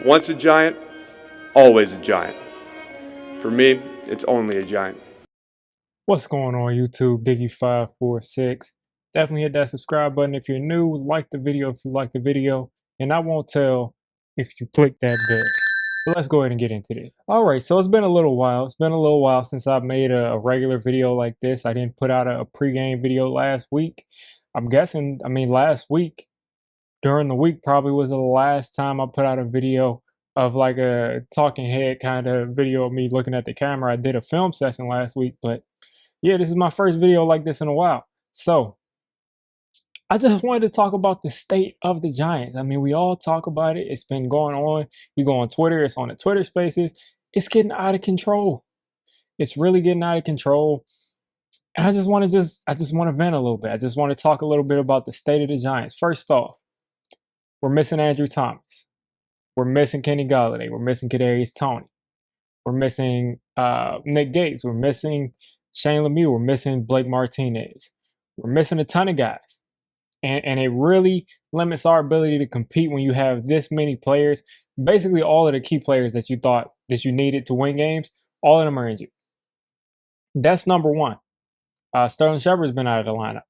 Once a giant, always a giant. For me, it's only a giant. What's going on YouTube? Diggy546. Definitely hit that subscribe button if you're new. Like the video if you like the video. And I won't tell if you click that bell. But let's go ahead and get into this. Alright, so it's been a little while. It's been a little while since I've made a regular video like this. I didn't put out a pregame video last week. I'm guessing, last week, during the week probably was the last time I put out a video of like a talking head kind of video of me looking at the camera. I did a film session last week, but yeah, this is my first video like this in a while. So I just wanted to talk about the state of the Giants. I mean, we all talk about it. It's been going on. You go on Twitter, it's on the Twitter spaces. It's getting out of control. It's really getting out of control. And I just want to vent a little bit. I just want to talk a little bit about the state of the Giants. First off, we're missing Andrew Thomas. We're missing Kenny Golladay. We're missing Kadarius Toney. We're missing Nick Gates. We're missing Shane Lemieux. We're missing Blake Martinez. We're missing a ton of guys. And it really limits our ability to compete when you have this many players. Basically, all of the key players that you thought that you needed to win games, all of them are injured. That's number one. Sterling Shepard's been out of the lineup.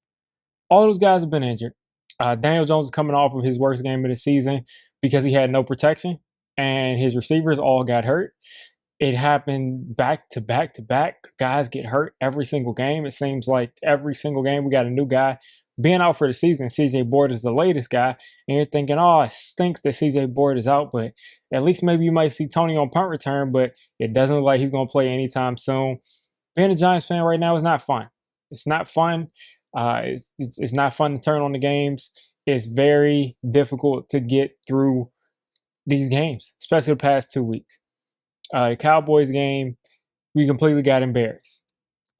All those guys have been injured. Daniel Jones is coming off of his worst game of the season because he had no protection, and his receivers all got hurt. It happened back to back to back. Guys get hurt every single game. It seems like every single game we got a new guy being out for the season. CJ Board is the latest guy, and you're thinking, oh, it stinks that CJ Board is out, but at least maybe you might see Tony on punt return, but it doesn't look like he's going to play anytime soon. Being a Giants fan right now is not fun. It's not fun. It's not fun to turn on the games. It's very difficult to get through these games, especially the past 2 weeks. The Cowboys game, we completely got embarrassed.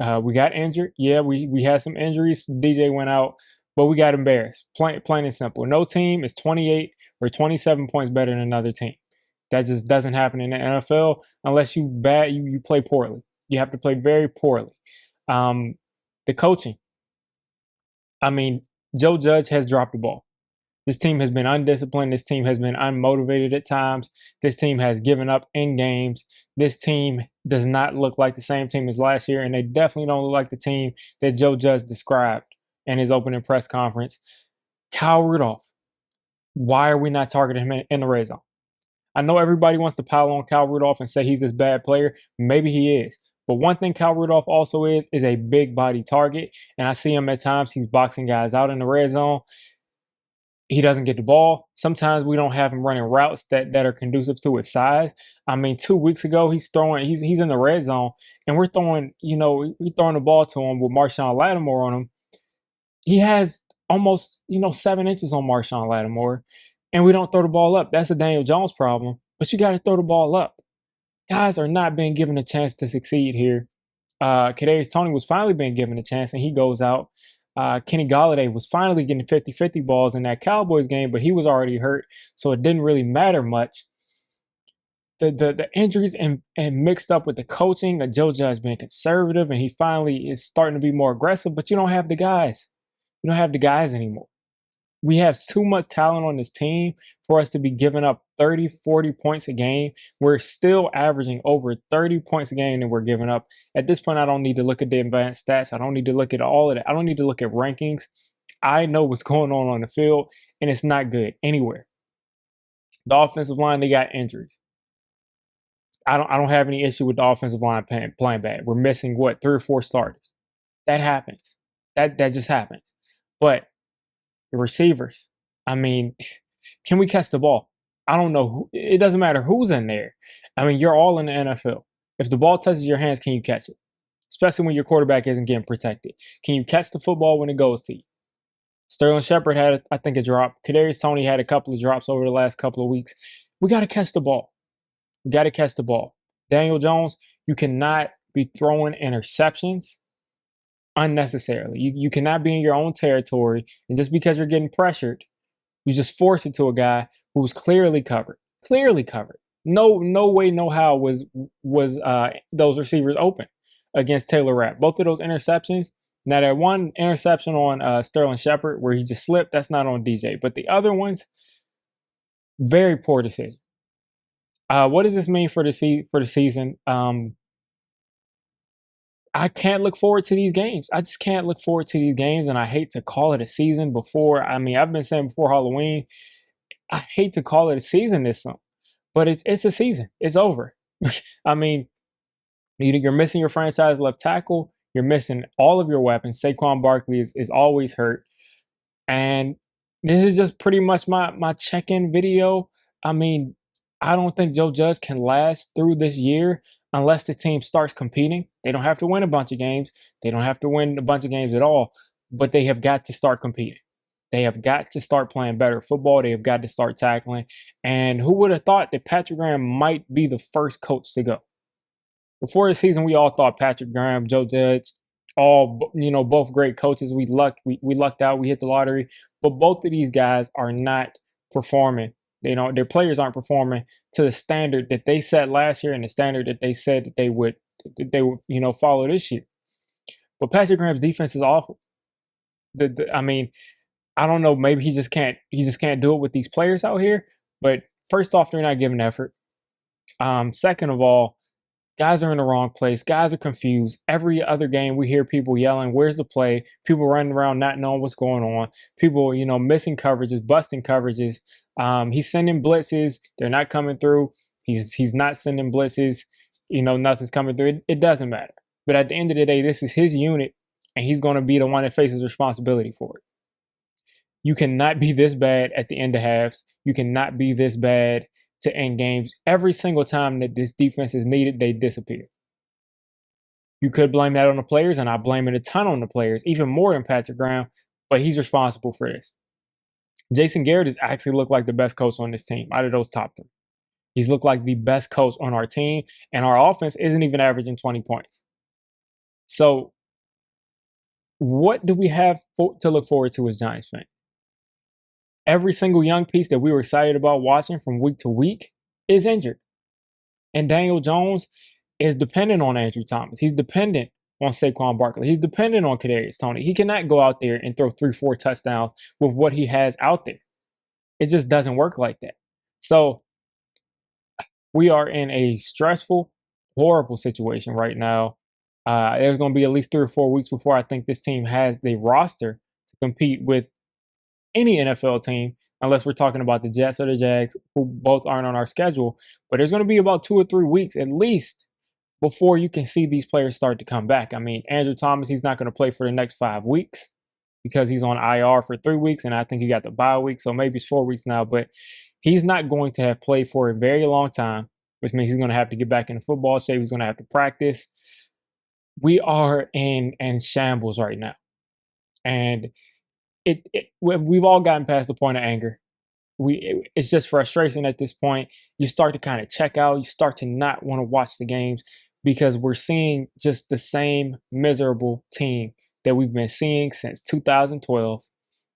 We got injured. Yeah, we had some injuries. DJ went out, but we got embarrassed. Plain and simple. No team is 28 or 27 points better than another team. That just doesn't happen in the NFL unless you play poorly. You have to play very poorly. The coaching. I mean, Joe Judge has dropped the ball. This team has been undisciplined. This team has been unmotivated at times. This team has given up in games. This team does not look like the same team as last year, and they definitely don't look like the team that Joe Judge described in his opening press conference. Kyle Rudolph, why are we not targeting him in the red zone? I know everybody wants to pile on Kyle Rudolph and say he's this bad player. Maybe he is. But one thing Kyle Rudolph also is a big body target, and I see him at times. He's boxing guys out in the red zone. He doesn't get the ball. Sometimes we don't have him running routes that are conducive to his size. I mean, 2 weeks ago, he's in the red zone, and we're throwing the ball to him with Marshawn Lattimore on him. He has almost 7 inches on Marshawn Lattimore, and we don't throw the ball up. That's a Daniel Jones problem, but you got to throw the ball up. Guys are not being given a chance to succeed here. Kadarius Toney was finally being given a chance, and he goes out. Kenny Golladay was finally getting 50-50 balls in that Cowboys game, but he was already hurt, so it didn't really matter much. The injuries and mixed up with the coaching, Joe Judge being conservative, and he finally is starting to be more aggressive, but you don't have the guys. You don't have the guys anymore. We have too much talent on this team for us to be giving up 30, 40 points a game. We're still averaging over 30 points a game that we're giving up. At this point, I don't need to look at the advanced stats. I don't need to look at all of that. I don't need to look at rankings. I know what's going on the field, and it's not good anywhere. The offensive line, they got injuries. I don't have any issue with the offensive line playing bad. We're missing, 3 or 4 starters. That happens. That just happens. But the receivers, I mean, can we catch the ball? I don't know. It doesn't matter who's in there. I mean, you're all in the NFL. If the ball touches your hands, can you catch it? Especially when your quarterback isn't getting protected. Can you catch the football when it goes to you? Sterling Shepard had, I think, a drop. Kadarius Toney had a couple of drops over the last couple of weeks. We got to catch the ball. We got to catch the ball. Daniel Jones, you cannot be throwing interceptions unnecessarily. You cannot be in your own territory, and just because you're getting pressured, you just force it to a guy who's clearly covered. Clearly covered. No way, no how was those receivers open against Taylor Rapp. Both of those interceptions. Now that one interception on Sterling Shepard where he just slipped, that's not on DJ. But the other ones, very poor decision. What does this mean for the season? I can't look forward to these games. I just can't look forward to these games, and I hate to call it a season before. I mean, I've been saying before Halloween, I hate to call it a season this summer, but it's a season. It's over. I mean, you're missing your franchise left tackle. You're missing all of your weapons. Saquon Barkley is always hurt. And this is just pretty much my check-in video. I mean, I don't think Joe Judge can last through this year unless the team starts competing. They don't have to win a bunch of games. They don't have to win a bunch of games at all, but they have got to start competing. They have got to start playing better football. They have got to start tackling. And who would have thought that Patrick Graham might be the first coach to go? Before the season, we all thought Patrick Graham, Joe Judge, both great coaches. We lucked out. We hit the lottery, but both of these guys are not performing. Their players aren't performing to the standard that they set last year and the standard that they said that they would follow this year. But Patrick Graham's defense is awful. I mean, I don't know. Maybe he just can't do it with these players out here. But first off, they're not giving effort. Second of all, guys are in the wrong place. Guys are confused. Every other game, we hear people yelling, "Where's the play?" People running around not knowing what's going on. People, missing coverages, busting coverages. He's sending blitzes. They're not coming through. He's not sending blitzes. Nothing's coming through. It doesn't matter. But at the end of the day, this is his unit, and he's going to be the one that faces responsibility for it. You cannot be this bad at the end of halves. You cannot be this bad to end games. Every single time that this defense is needed, they disappear. You could blame that on the players, and I blame it a ton on the players, even more than Patrick Graham, but he's responsible for this. Jason Garrett has actually looked like the best coach on this team out of those top three. He's looked like the best coach on our team, and our offense isn't even averaging 20 points. So what do we have to look forward to as Giants fans? Every single young piece that we were excited about watching from week to week is injured. And Daniel Jones is dependent on Andrew Thomas. He's dependent on Saquon Barkley. He's dependent on Kadarius Toney. He cannot go out there and throw 3-4 touchdowns with what he has out there. It just doesn't work like that. So we are in a stressful, horrible situation right now. There's going to be at least 3 or 4 weeks before I think this team has the roster to compete with any NFL team, unless we're talking about the Jets or the Jags, who both aren't on our schedule. But there's going to be about 2 or 3 weeks at least before you can see these players start to come back. I mean, Andrew Thomas, he's not going to play for the next 5 weeks because he's on IR for 3 weeks, and I think he got the bye week, so maybe it's 4 weeks now. But he's not going to have played for a very long time, which means he's going to have to get back into football shape. He's going to have to practice. We are in shambles right now. And we've all gotten past the point of anger. It's just frustration at this point. You start to kind of check out. You start to not want to watch the games because we're seeing just the same miserable team that we've been seeing since 2012.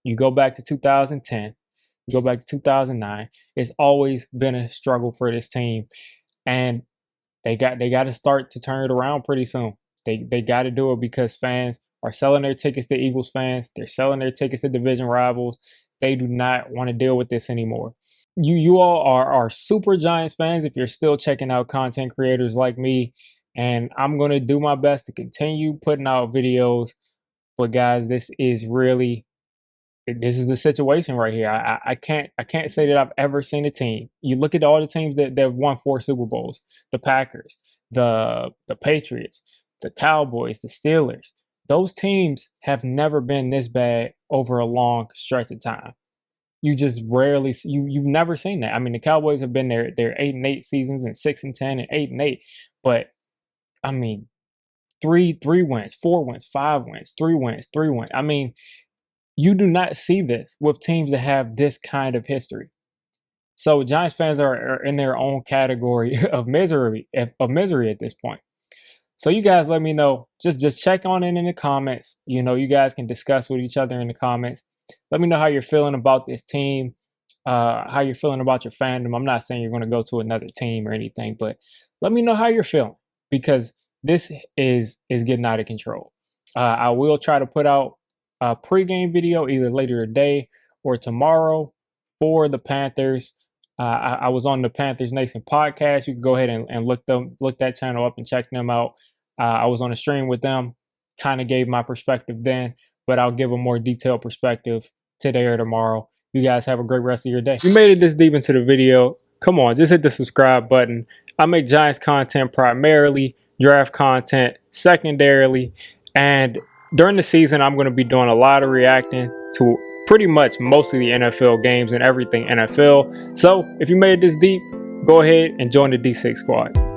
You go back to 2010. You go back to 2009. It's always been a struggle for this team, and they got to start to turn it around pretty soon. They got to do it because fans are selling their tickets to Eagles fans. They're selling their tickets to division rivals. They do not want to deal with this anymore. You all are super Giants fans if you're still checking out content creators like me. And I'm going to do my best to continue putting out videos. But guys, this is the situation right here. I can't say that I've ever seen a team. You look at all the teams that have won 4 Super Bowls: the Packers, the Patriots, the Cowboys, the Steelers. Those teams have never been this bad over a long stretch of time. You just rarely you've never seen that. I mean, the Cowboys have been their 8-8 seasons and 6-10 and 8-8, but I mean, 3 wins, 4 wins, 5 wins, 3 wins, 3 wins. I mean, you do not see this with teams that have this kind of history. So Giants fans are in their own category of misery at this point. So you guys let me know. Just check on it in the comments. You guys can discuss with each other in the comments. Let me know how you're feeling about this team, how you're feeling about your fandom. I'm not saying you're going to go to another team or anything, but let me know how you're feeling because this is getting out of control. I will try to put out a pregame video either later today or tomorrow for the Panthers. I was on the Panthers Nation podcast. You can go ahead and look that channel up and check them out. I was on a stream with them, kind of gave my perspective then, but I'll give a more detailed perspective today or tomorrow. You guys have a great rest of your day. If you made it this deep into the video, come on, just hit the subscribe button. I make Giants content primarily, draft content secondarily, and during the season, I'm going to be doing a lot of reacting to pretty much most of the NFL games and everything NFL. So if you made it this deep, go ahead and join the D6 squad.